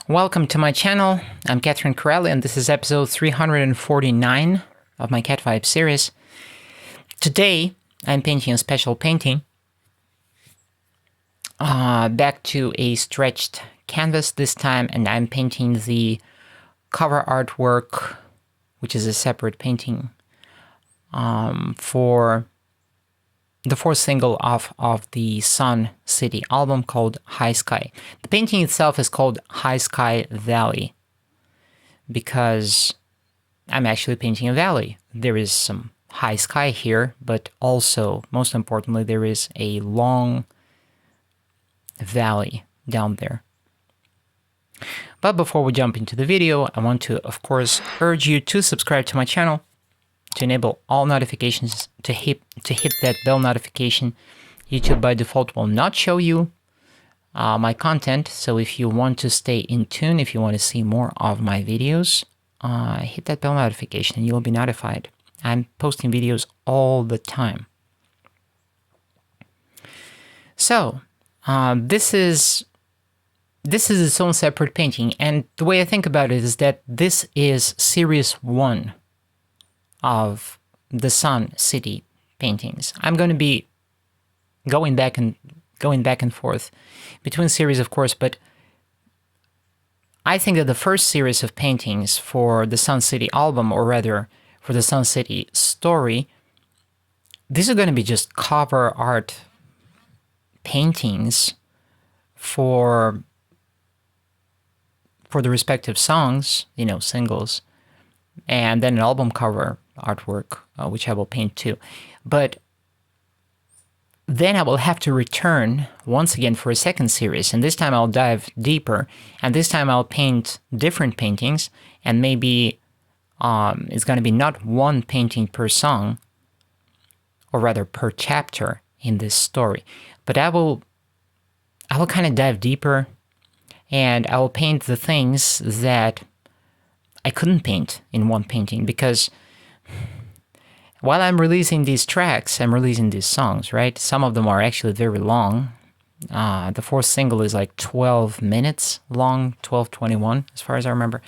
Welcome to my channel. I'm Corelli, and this is episode 349 of my Cat Vibe series. Today, I'm painting a special painting. Back to a stretched canvas this time, and I'm painting the cover artwork, which is a separate painting, for the fourth single of the Sun City album called High Sky. The painting itself is called High Sky Valley because I'm actually painting a valley. There is some high sky here, but also, most importantly, there is a long valley down there. But before we jump into the video, I want to, of course, urge you to subscribe to my channel, to enable all notifications, to hit that bell notification. YouTube by default will not show you my content, so if you want to stay in tune, if you want to see more of my videos, hit that bell notification and you'll be notified. I'm posting videos all the time. So, this is its own separate painting, and the way I think about it is that this is series 1 of the Sun City paintings. I'm going to be going back and forth between series, of course, but I think that the first series of paintings for the Sun City album, or rather for the Sun City story, these are going to be just cover art paintings for the respective songs, singles, and then an album cover artwork, which I will paint too. But then I will have to return once again for a second series, and this time I'll dive deeper, and this time I'll paint different paintings, and maybe it's going to be not one painting per song, or rather per chapter in this story, but I will kind of dive deeper, and I will paint the things that I couldn't paint in one painting, because while I'm releasing these tracks, I'm releasing these songs, right? Some of them are actually very long. The fourth single is like 12 minutes long, 12:21, as far as I remember.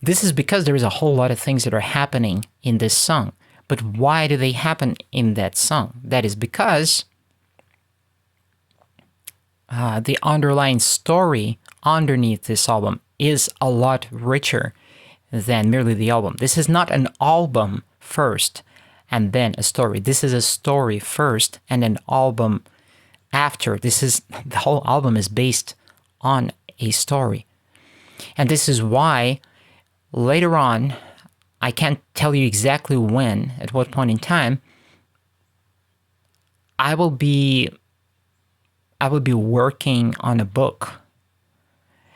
This is because there is a whole lot of things that are happening in this song. But why do they happen in that song? That is because the underlying story underneath this album is a lot richer than merely the album. This is not an album first and then a story. This is a story first and an album after. The whole album is based on a story. And this is why later on, I can't tell you exactly when, at what point in time, I will be working on a book.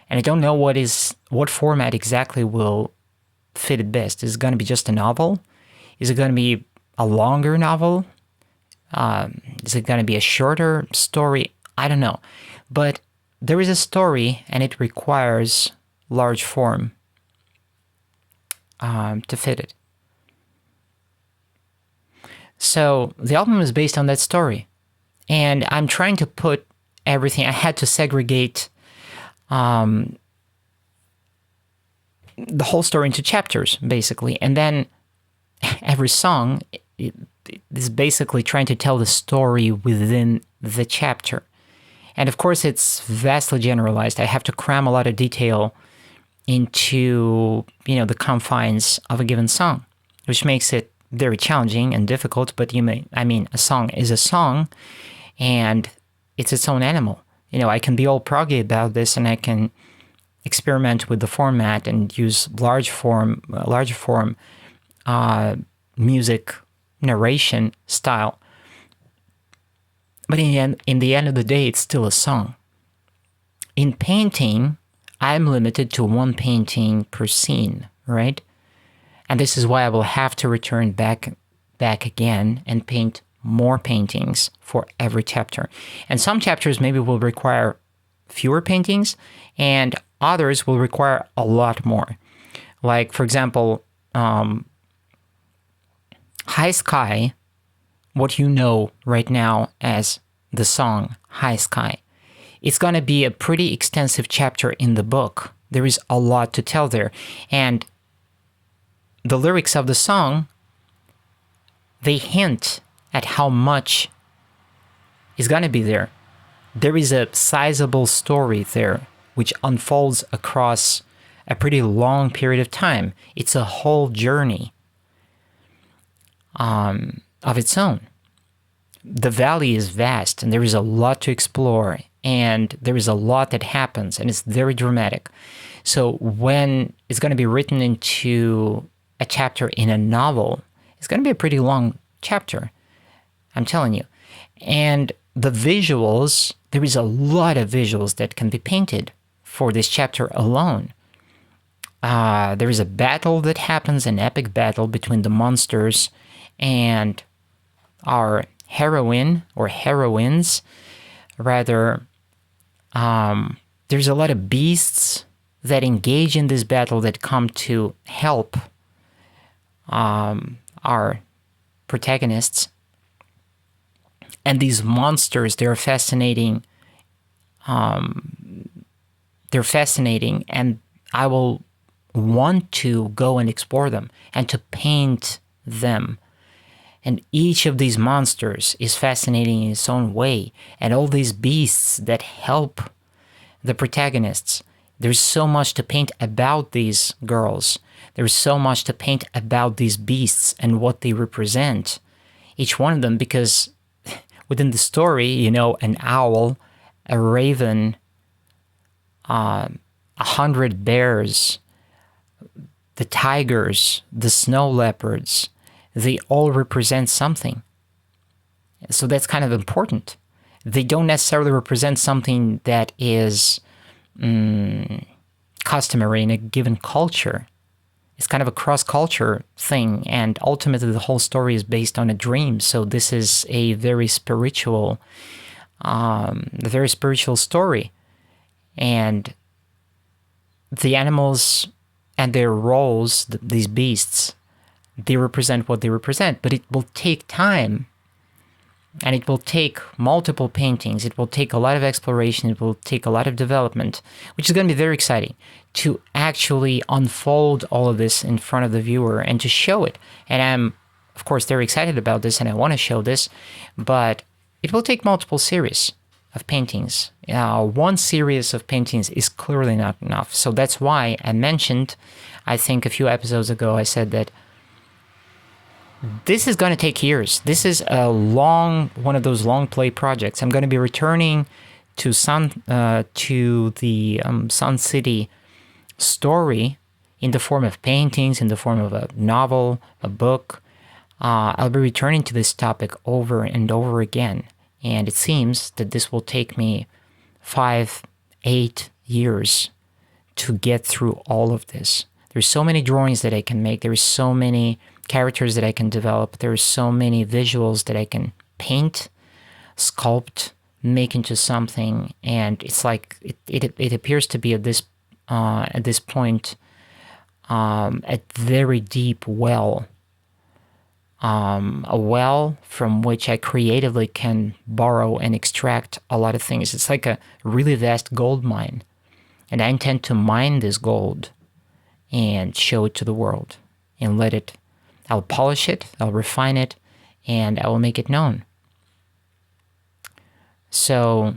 And I don't know what format exactly will fit it best. Is it going to be just a novel? Is it going to be a longer novel? Is it going to be a shorter story? I don't know. But there is a story, and it requires large form to fit it. So the album is based on that story. And I'm trying to put everything. I had to segregate the whole story into chapters, basically. And then every song is basically trying to tell the story within the chapter. And of course, it's vastly generalized. I have to cram a lot of detail into, the confines of a given song, which makes it very challenging and difficult. But a song is a song, and it's its own animal. I can be all proggy about this, and I can experiment with the format and use large form music narration style. But in the end of the day, it's still a song. In painting, I'm limited to one painting per scene, right? And this is why I will have to return back again and paint more paintings for every chapter. And some chapters maybe will require fewer paintings, and others will require a lot more. Like, for example, High Sky, what you know right now as the song High Sky, it's going to be a pretty extensive chapter in the book. there is a lot to tell there. And the lyrics of the song, they hint at how much is going to be there. There is a sizable story there, which unfolds across a pretty long period of time. It's a whole journey of its own. The valley is vast, and there is a lot to explore, and there is a lot that happens, and it's very dramatic. So when it's going to be written into a chapter in a novel, it's going to be a pretty long chapter, I'm telling you. And the visuals, there is a lot of visuals that can be painted for this chapter alone. There is a battle that happens, an epic battle between the monsters and our heroine, or heroines, rather. There's a lot of beasts that engage in this battle that come to help our protagonists. And these monsters, they're fascinating. They're fascinating, and I will want to go and explore them and to paint them. And each of these monsters is fascinating in its own way. And all these beasts that help the protagonists. There's so much to paint about these girls. There's so much to paint about these beasts and what they represent. Each one of them, because within the story, you know, an owl, a raven, 100 bears, the tigers, the snow leopards, they all represent something. So that's kind of important. They don't necessarily represent something that is customary in a given culture. It's kind of a cross-culture thing, and ultimately the whole story is based on a dream. So this is a very spiritual story. And the animals and their roles, these beasts, they represent what they represent, but it will take time, and it will take multiple paintings. It will take a lot of exploration. It will take a lot of development, which is going to be very exciting to actually unfold all of this in front of the viewer and to show it. And I'm, of course, very excited about this, and I want to show this, but it will take multiple series of paintings. One series of paintings is clearly not enough. So that's why I mentioned, I think a few episodes ago, I said that this is going to take years. This is one of those long play projects. I'm going to be returning to the Sun City story in the form of paintings, in the form of a novel, a book. I'll be returning to this topic over and over again. And it seems that this will take me 5-8 years to get through all of this. There's so many drawings that I can make. There's so many characters that I can develop. There's so many visuals that I can paint, sculpt, make into something. And it's like it appears to be at this point a very deep well. A well from which I creatively can borrow and extract a lot of things. It's like a really vast gold mine. And I intend to mine this gold and show it to the world and I'll polish it, I'll refine it, and I will make it known. So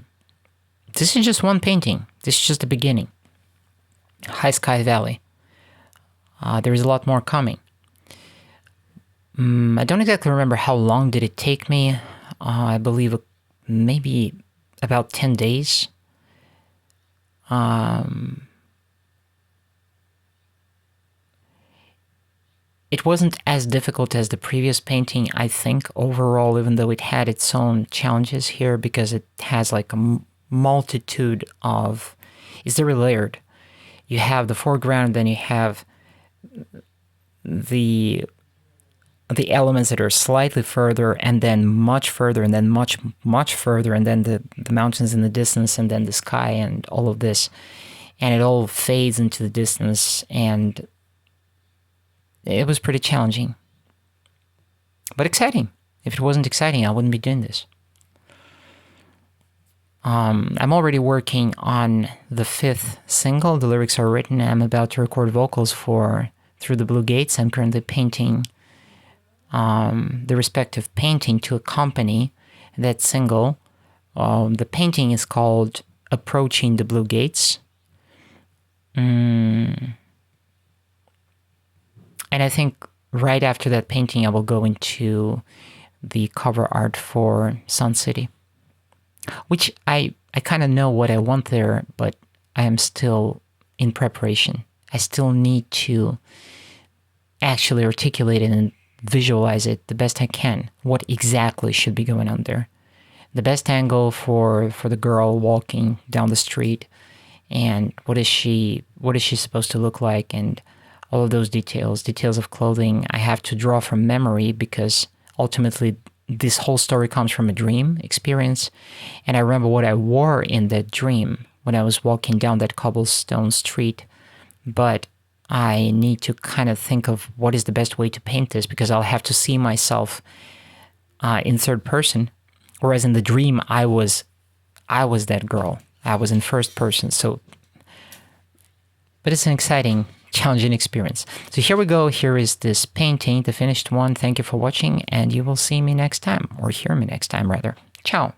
this is just one painting. This is just the beginning. High Sky Valley. There is a lot more coming. I don't exactly remember how long did it take me. I believe maybe about 10 days. It wasn't as difficult as the previous painting, I think, overall, even though it had its own challenges here, because it has like a multitude of... It's very layered. You have the foreground, then you have the elements that are slightly further, and then much further, and then much further, and then the mountains in the distance, and then the sky, and all of this. And it all fades into the distance, and it was pretty challenging. But exciting. If it wasn't exciting, I wouldn't be doing this. I'm already working on the 5th single. The lyrics are written. I'm about to record vocals for Through the Blue Gates. I'm currently painting the respective painting to accompany that single. The painting is called Approaching the Blue Gates. And I think right after that painting, I will go into the cover art for Sun City, which I kind of know what I want there, but I am still in preparation. I still need to actually articulate it and visualize it the best I can, what exactly should be going on there. The best angle for the girl walking down the street, and what is she supposed to look like, and all of those details of clothing I have to draw from memory, because ultimately this whole story comes from a dream experience, and I remember what I wore in that dream when I was walking down that cobblestone street. But I need to kind of think of what is the best way to paint this, because I'll have to see myself in third person, whereas in the dream I was that girl. I was in first person. So, but it's an exciting, challenging experience. So here we go. Here is this painting, the finished one. Thank you for watching, and you will see me next time, or hear me next time rather. Ciao.